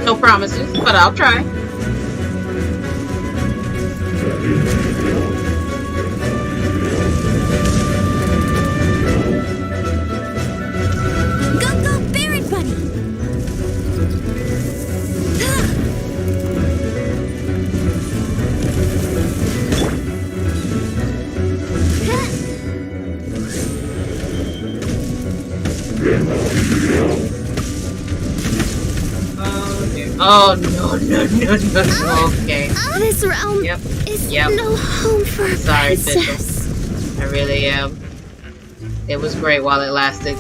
No promises, but I'll try. Go, go, Baron Bunny! Oh no. Okay. This realm is no home for a Sorry, princess. Bishop. I really am. It was great while it lasted.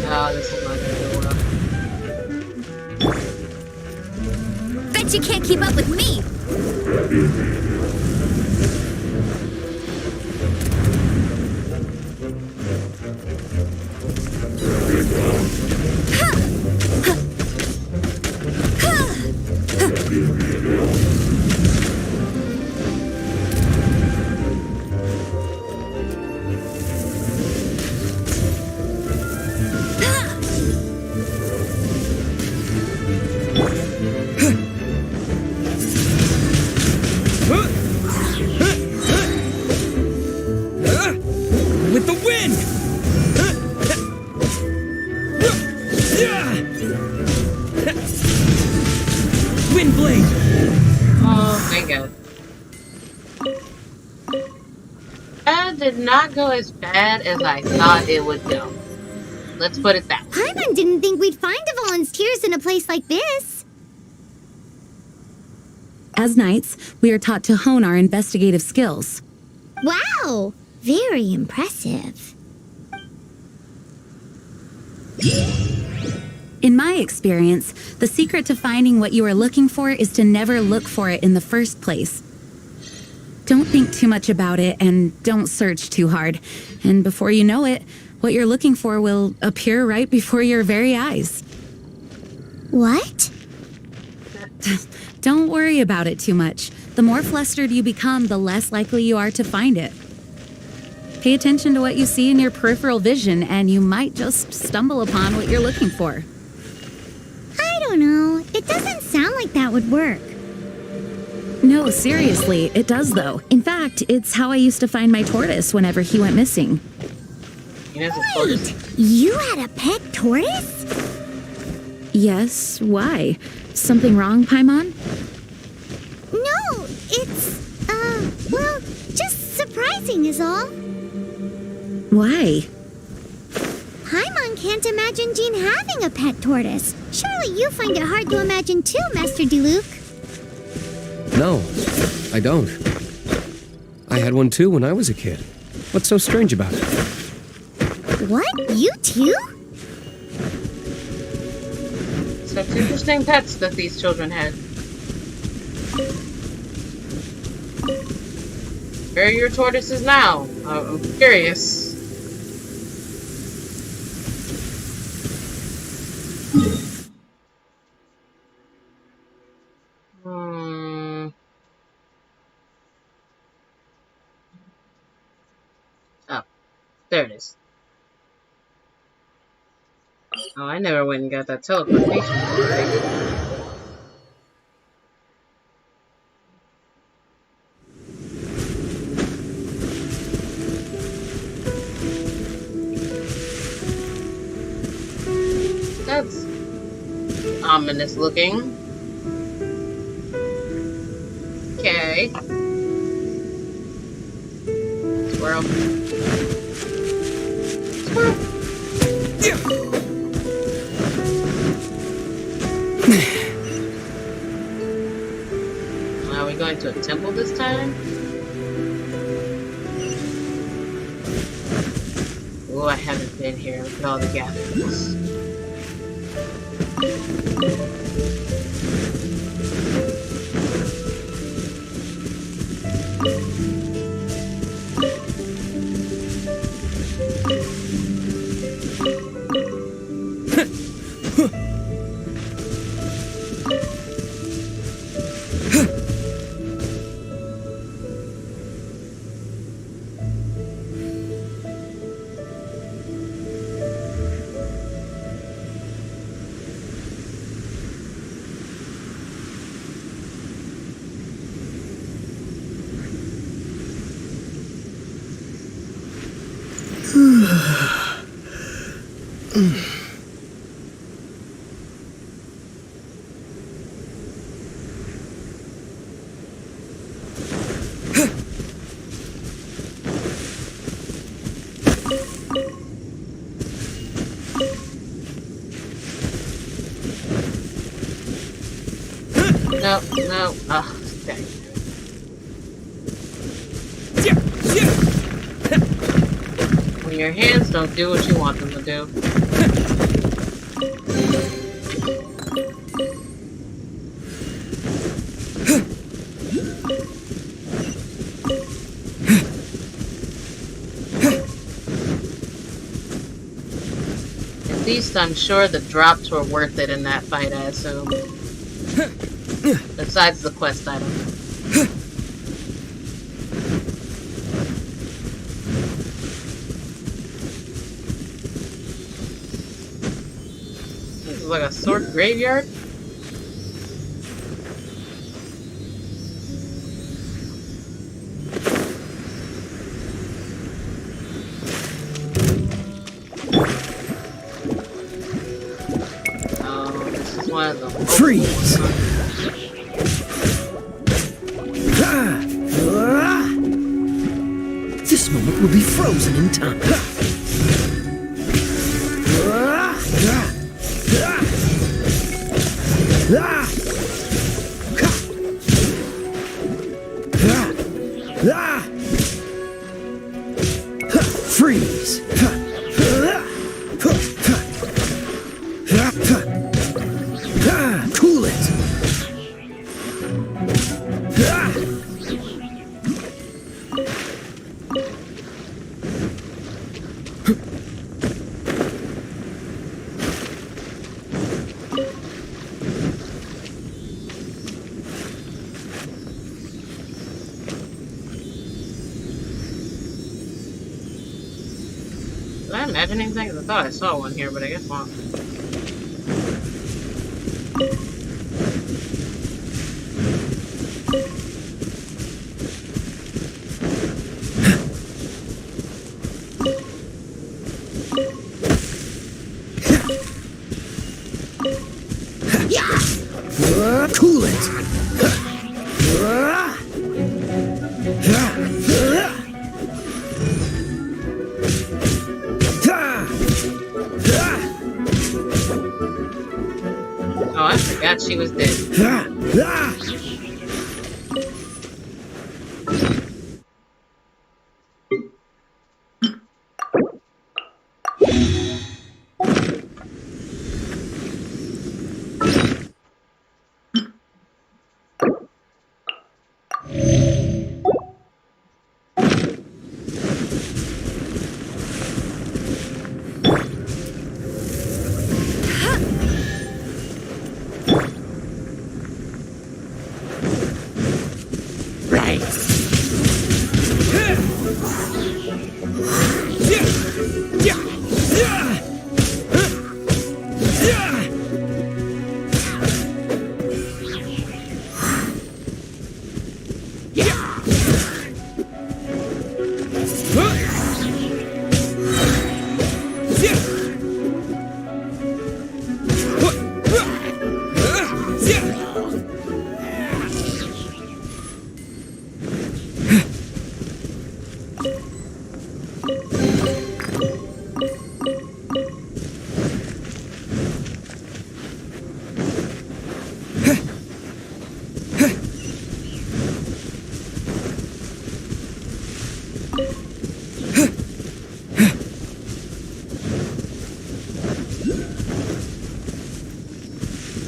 Oh, this is not gonna go well. Bet you can't keep up with me! With the wind! Wind blade! Oh, thank God. That did not go as bad as I thought it would go. Let's put it that way. Paimon didn't think we'd find the volunteers in a place like this. As knights, we are taught to hone our investigative skills. Wow, very impressive. In my experience, the secret to finding what you are looking for is to never look for it in the first place. Don't think too much about it and don't search too hard. And before you know it, what you're looking for will appear right before your very eyes. What? Don't worry about it too much. The more flustered you become, the less likely you are to find it. Pay attention to what you see in your peripheral vision, and you might just stumble upon what you're looking for. I don't know. It doesn't sound like that would work. No, seriously, it does though. In fact, it's how I used to find my tortoise whenever he went missing. Wait, you had a pet tortoise? Yes, why? Something wrong, Paimon? No, it's, well, just surprising is all. Why? Paimon can't imagine Jean having a pet tortoise. Surely you find it hard to imagine too, Master Diluc. No, I don't. I had one too when I was a kid. What's so strange about it? What? You too? Such interesting pets that these children had. Where are your tortoises now? I'm curious. Oh, there it is. Oh, I never went and got that teleportation. That's ominous looking. Okay. Squirrel. Squirrel. Are we going to a temple this time? Oh, I haven't been here. Look at all the gatherings. No, no. Ah, dang. When your hands don't do what you want them to do. At least I'm sure the drops were worth it in that fight, I assume. Besides the quest item. This is like a sword graveyard? Oh, this is one of the Freeze! This moment will be frozen in time. Freeze! Cool it! Did I imagine anything? I thought I saw one here, but I guess not. Cool it! Oh, I forgot she was dead.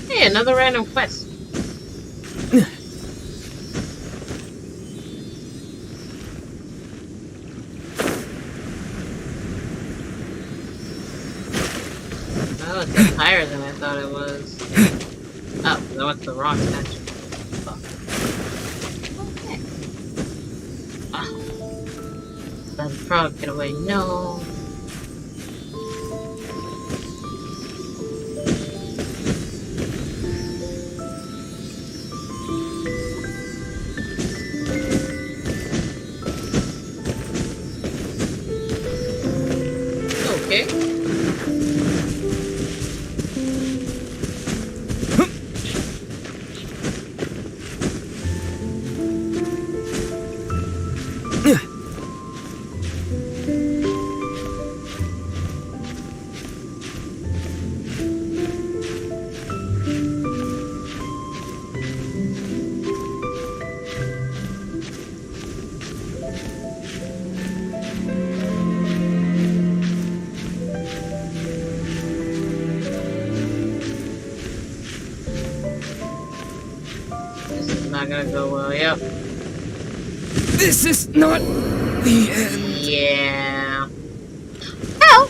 Hey, another random quest. Oh, it's higher than I thought it was. Oh, no, it's the wrong statue. Fuck. Okay. Ah. Let the frog get away. No. Okay. This is not gonna go well. Yep. This is not the end. Yeah. Well.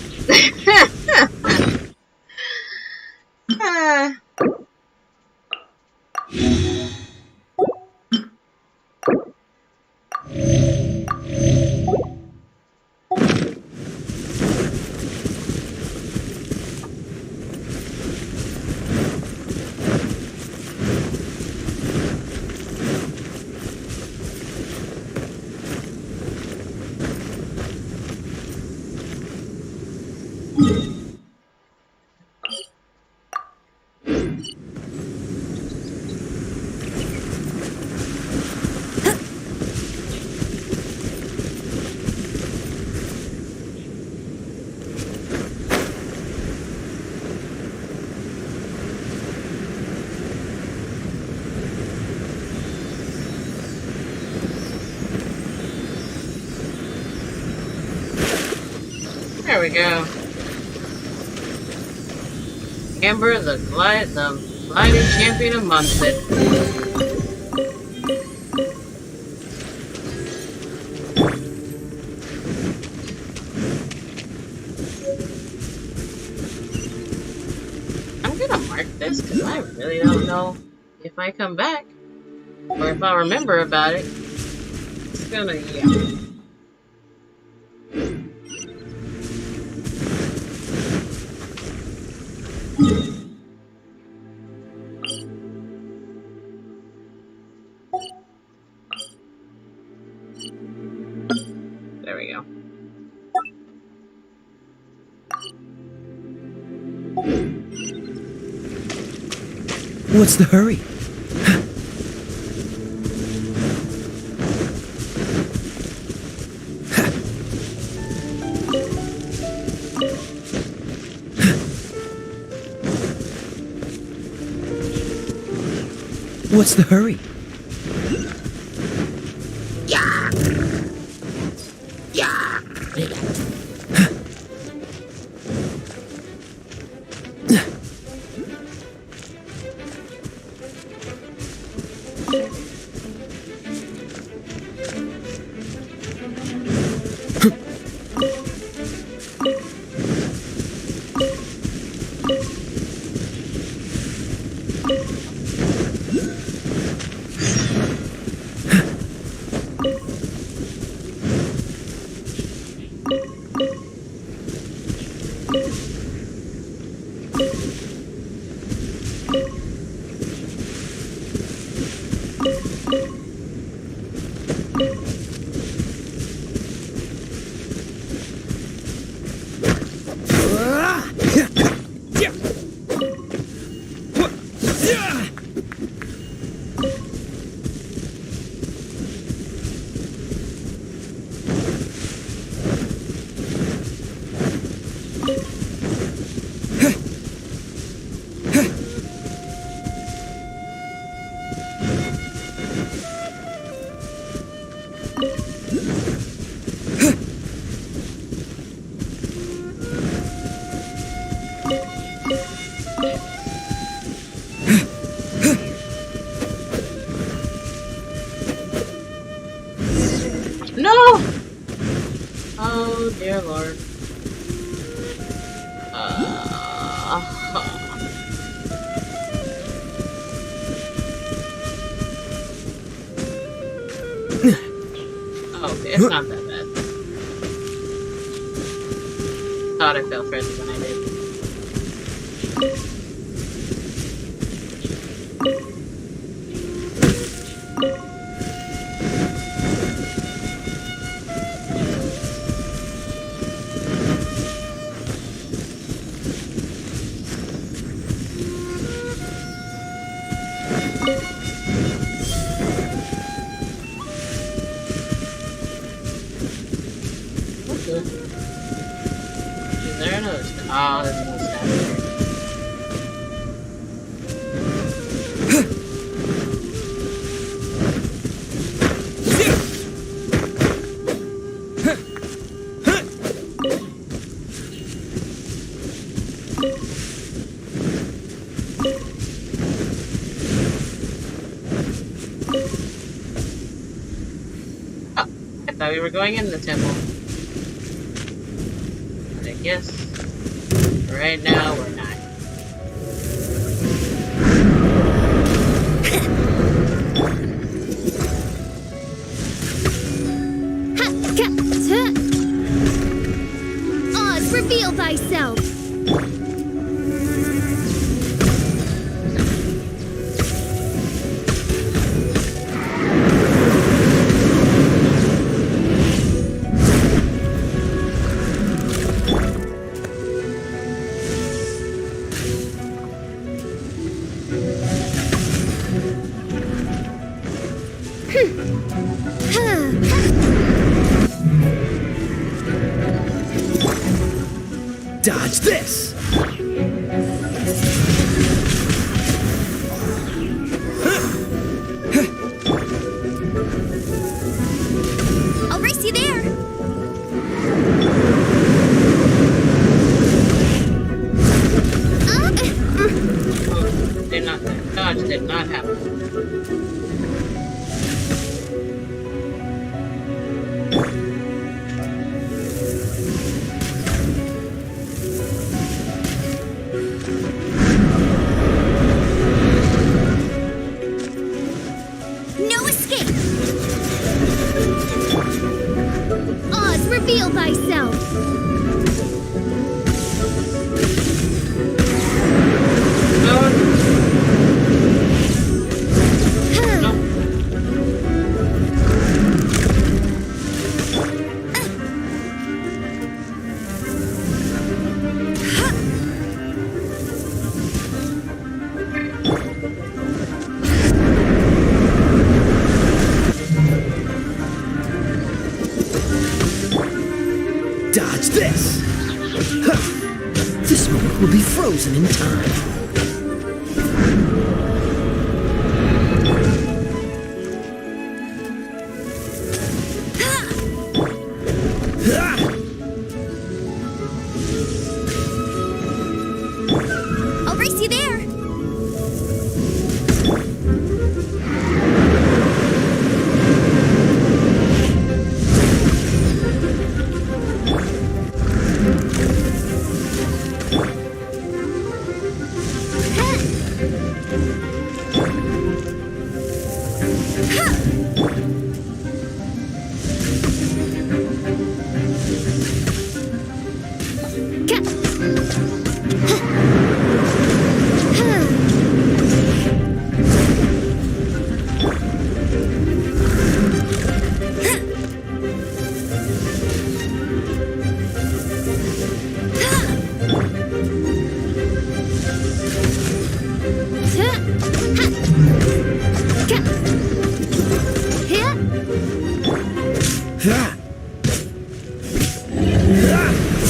There we go. Amber, the gliding champion of Munstead. I'm gonna mark this because I really don't know if I come back or if I remember about it. It's gonna, yeah. There we go. What's the hurry? What's the hurry? No! Oh, dear Lord. Oh, okay, it's not that bad. Thought I felt further than I did. Is there another statue? Oh, there's another statue. I thought we were going in the temple. But I guess right now we're not. Oz, reveal thyself. Dodge this! I'll race you there. Did not dodge did not happen. No escape. Oz, reveal thyself. Dodge this! Huh. This moment will be frozen in time. I'll race you there.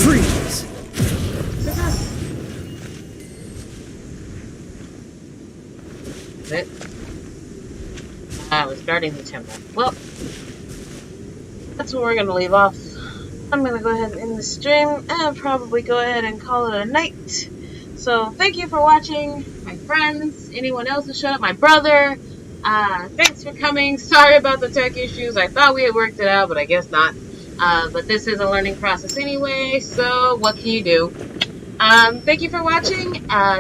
Freeze! It. We're starting the temple. Well, that's where we're gonna leave off. I'm gonna go ahead and end the stream and probably go ahead and call it a night. So thank you for watching, my friends, anyone else who showed up, my brother. Thanks for coming. Sorry about the tech issues. I thought we had worked it out, but I guess not. But this is a learning process anyway, so what can you do? Thank you for watching.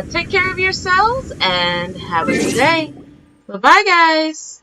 Take care of yourselves and have a good day. Bye-bye, guys.